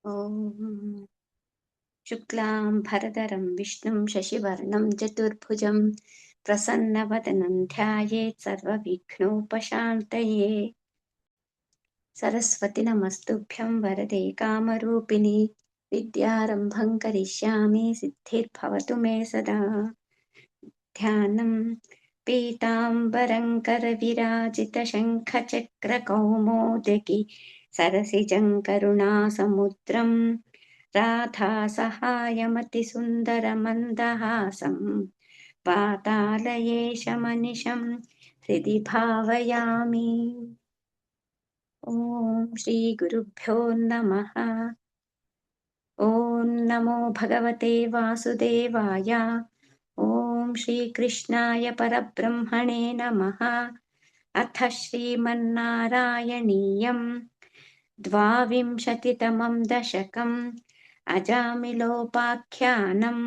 ॐ शुक्लां भरधरं विष्णुं शशिवर्णं चतुर्भुजं प्रसन्नवदनं ध्यायेत् सर्वविघ्नोपशान्तये। सरस्वति नमस्तुभ्यं वरदे कामरूपिणि विद्यारम्भं करिष्यामि सिद्धिर्भवतु मे सदा। ध्यानं पीताम्बरं करविराजितशङ्खचक्रकौमोदकी सरसिजं करुणासमुद्रं राधासहायमतिसुन्दरमन्दहासं वातालयेशमनिशं हृदि भावयामि। ॐ श्रीगुरुभ्यो नमः। ॐ नमो भगवते वासुदेवाय। ॐ श्रीकृष्णाय परब्रह्मणे नमः। अथ श्रीमन्नारायणीयं द्वाविंशतितमं दशकम् अजामिलोपाख्यानम्।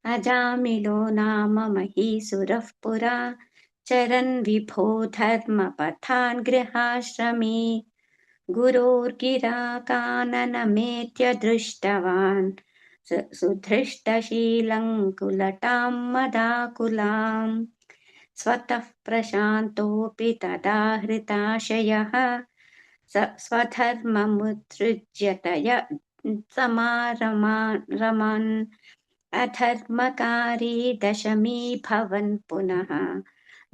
अजामिलो नाम महीसुरः पुरा चरन् विभो धर्मपथान् गृहाश्रमे। गुरोर्गिराकाननमेत्य दृष्टवान् सुधृष्टशीलं कुलटां मदाकुलाम्। स्वतः प्रशान्तोऽपि तदा हृताशयः स्वधर्ममुत्सृज्य तय समारमन्। अधर्मकारी दशमी भवन् पुनः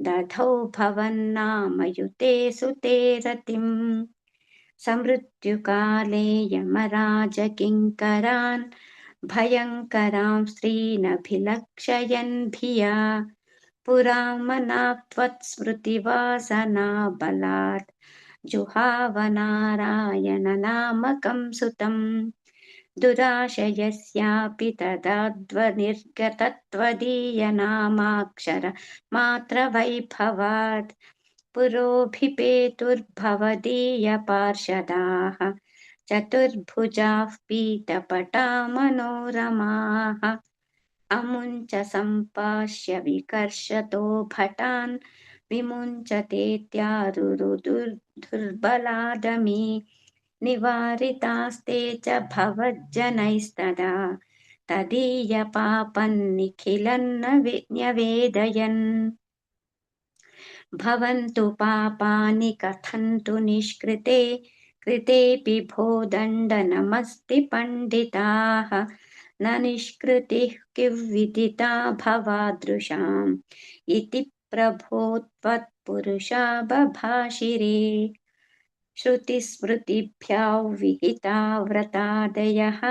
दधौ भवन्नामयुते सुते रतिम्। समृत्युकाले यमराजकिङ्करान् भयङ्करां स्त्रीनभिलक्षयन् धिया पुरामनात्वत्स्मृतिवासनाबलात् जुहावनारायणनामकं सुतम्। दुराशयस्यापि तदाद्वनिर्गतत्वदीयनामाक्षरमात्रवैभवात् पुरोऽभिपेतुर्भवदीयपार्षदाः चतुर्भुजाः पीतपटा मनोरमाः। अमुञ्च सम्पाश्य विकर्षतो भटान् विमुञ्चतेत्यारुरुदुर्बलादमी। निवारितास्ते च भवज्जनैस्तदा तदीयपापन्निखिलन्न न्यवेदयन्। भवन्तु पापानि कथन्तु निष्कृते कृतेऽपि भो दण्डनमस्ति पण्डिताः। न निष्कृतिः किंविदिता भवादृशाम् इति प्रभो त्वत्पुरुषा बभाषिरे। श्रुतिस्मृतिभ्यां व्रतादयः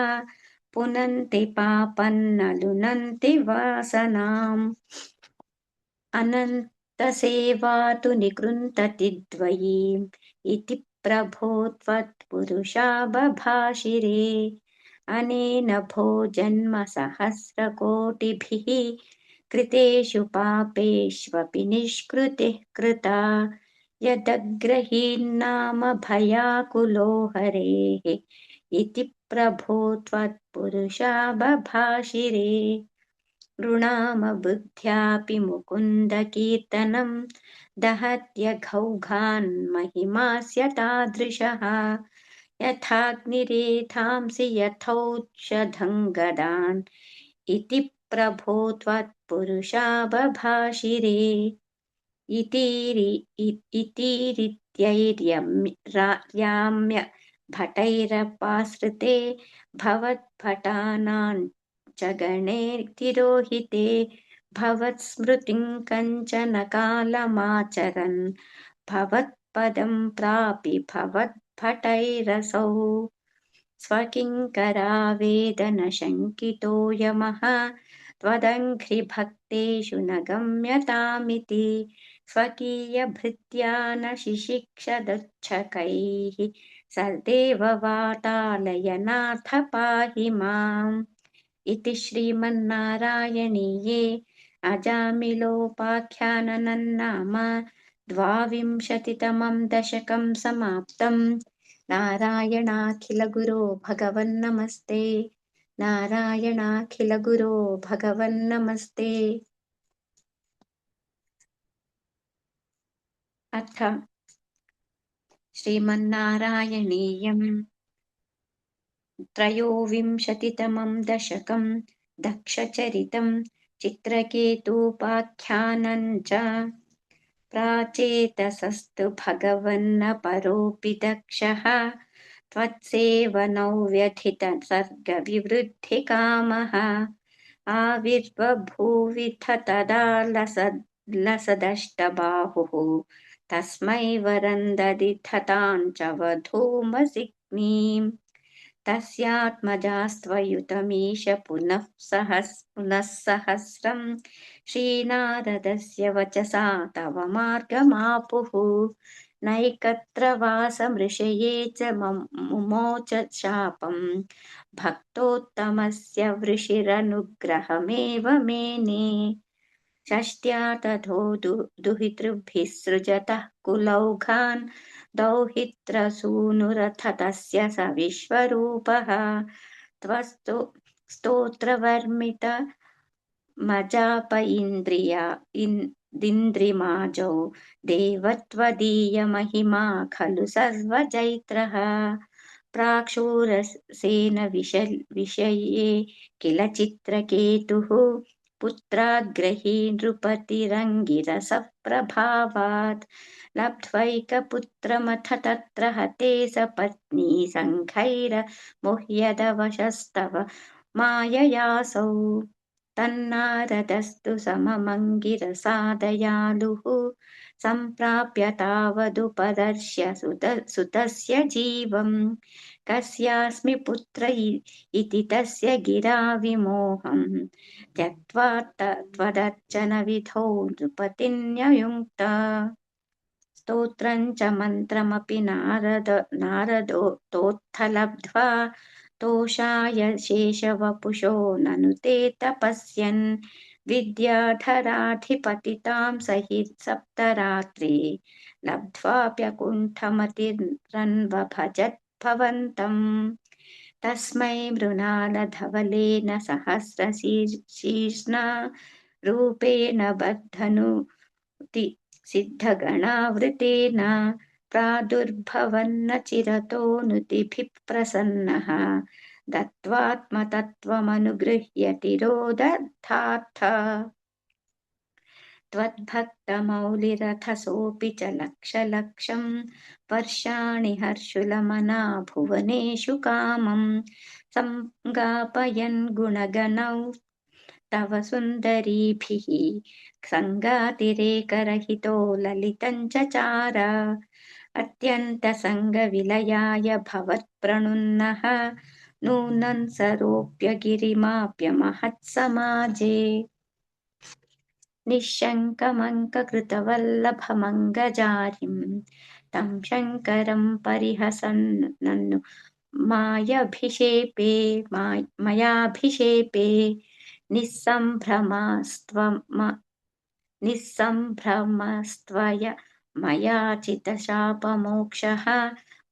पुनन्ति पापन्न लुनन्ति वासनाम्। अनन्तसेवा तु निकृन्तति द्वयीम् इति प्रभो त्वत्पुरुषा बभाषिरे। अनेन भो जन्म सहस्रकोटिभिः कृतेषु पापेष्वपि निष्कृतिः कृता। यदग्रहीन्नाम भयाकुलो हरेः इति प्रभो त्वत्पुरुषा बभाषिरे। नृणाम बुद्ध्यापि मुकुन्दकीर्तनं दहत्यघौघान् महिमास्य तादृशः। यथाग्निरेधांसि यथौषधं गदान् इति प्रभो त्वत्पुरुषा बभाषिरे। इतीरित्यैर्याम्य भटैरपाश्रिते भवद्भटानां च गणे तिरोहिते भवत्स्मृतिं कञ्चन कालमाचरन् भवत्पदं प्रापि भवद्भटैरसौ। स्वकिङ्करावेदनशङ्कितो यमः त्वदङ्घ्रिभक्तेषु न गम्यतामिति। स्वकीयभृत्या न शिशिक्षदच्छकैः सदेव वातालयनाथ पाहि माम्। इति श्रीमन्नारायणीये अजामिलोपाख्याननन्नाम द्वाविंशतितमं दशकं समाप्तम्। नारायणाखिलगुरो भगवन्नमस्ते। नारायणाखिलगुरो भगवन्नमस्ते। अथ श्रीमन्नारायणीयम् त्रयोविंशतितमं दशकं दक्षचरितं चित्रकेतूपाख्यानं च प्राचेतसस्तु भगवन्नपरोऽपि दक्षः त्वत्सेवनौ व्यथितसर्गविवृद्धिकामः आविर्बभूविथ तदा लसदष्टबाहुः तस्मै वरं ददिथ तां च वधूमसिग्नीम् तस्यात्मजास्त्वयुतमीश पुनः सहस्रं श्रीनारदस्य वचसा तव मार्गमापुः नैकत्र वासमृषये च मुमोच शापं भक्तोत्तमस्य वृषिरनुग्रहमेव मेने षष्ट्या तथो दुहितृभिः सृजतः कुलौघान् दौहित्रसूनुरथ तस्य स विश्वरूपः त्वस्तु स्तोत्रवर्मित मजाप इन्द्रिमाजौ देवत्वदीयमहिमा खलु सर्वजैत्रः प्राक्षूरसेन विषये किल चित्रकेतुः पुत्राद्ग्रही नृपतिरङ्गिरसः प्रभावात् लब्ध्वैकपुत्रमथ तत्र हते सपत्नी सङ्घैर्मुह्यदवशस्तव माययासौ तन्नारदस्तु सममङ्गिरसा दयालुः सम्प्राप्य तावदुपदर्श्य सुतस्य जीवम् कस्यास्मि पुत्र इति तस्य गिरा विमोहम् त्यक्त्वा त्वदर्चनविधौ नृपतिन्ययुङ्क्त स्तोत्रं च मन्त्रमपि नारदोत्थलब्ध्वा तोषाय शेषवपुषो ननु ते तपस्यन् विद्याधराधिपतितां सप्तरात्रि लब्ध्वाप्यकुण्ठमतिरन्वभजत् भवन्तम् तस्मै मृणालधवलेन सहस्रशीर्ष्णा रूपेण बद्धनुति सिद्धगणावृतेन प्रादुर्भवन्न चिरतोऽनुतिभिः प्रसन्नः दत्त्वात्मतत्त्वमनुगृह्य तिरोदधाथ त्वद्भक्तमौलिरथ सोऽपि च लक्षलक्षं वर्षाणि हर्षुलमना भुवनेषु कामं संगापयन् गुणगणौ तव सुन्दरीभिः सङ्गातिरेकरहितो ललितं चचार अत्यन्तसङ्गविलयाय भवत्प्रणुन्नः नूनं सरोप्य गिरिमाप्य महत्समाजे निःशङ्कमङ्ककृतवल्लभमङ्गजारिं तं शङ्करं परिहसन् ननु मयाभिषेपे निःसम्भ्रमस्त्वय मया चितशापमोक्षः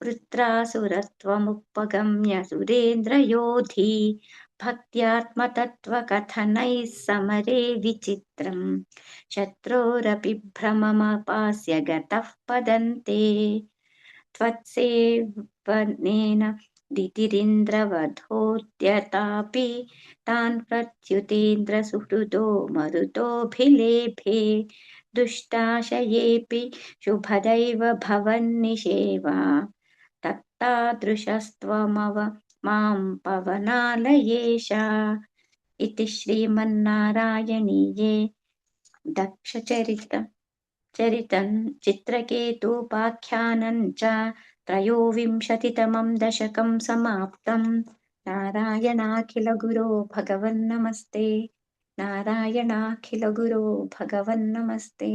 वृत्रासुरत्वमुपगम्य सुरेन्द्रयोधी भक्त्यात्मतत्त्वकथनैः समरे विचित्रम् शत्रोरपि भ्रममपास्य गतः पदन्ते त्वत्सेवनेन दितिरिन्द्रवधोद्यतापि तान् प्रत्युतेन्द्रसुहृदो मरुतोऽभिलेभे दुष्टाशयेऽपि शुभदैव भवन्निषेवा तत्तादृशस्त्वमव मां पवनालयेश इति श्रीमन्नारायणीये दक्षचरितं चित्रकेतूपाख्यानं च त्रयोविंशतितमं दशकं समाप्तम् नारायणाखिलगुरो भगवन्नमस्ते नारायणाखिलगुरो भगवन्नमस्ते।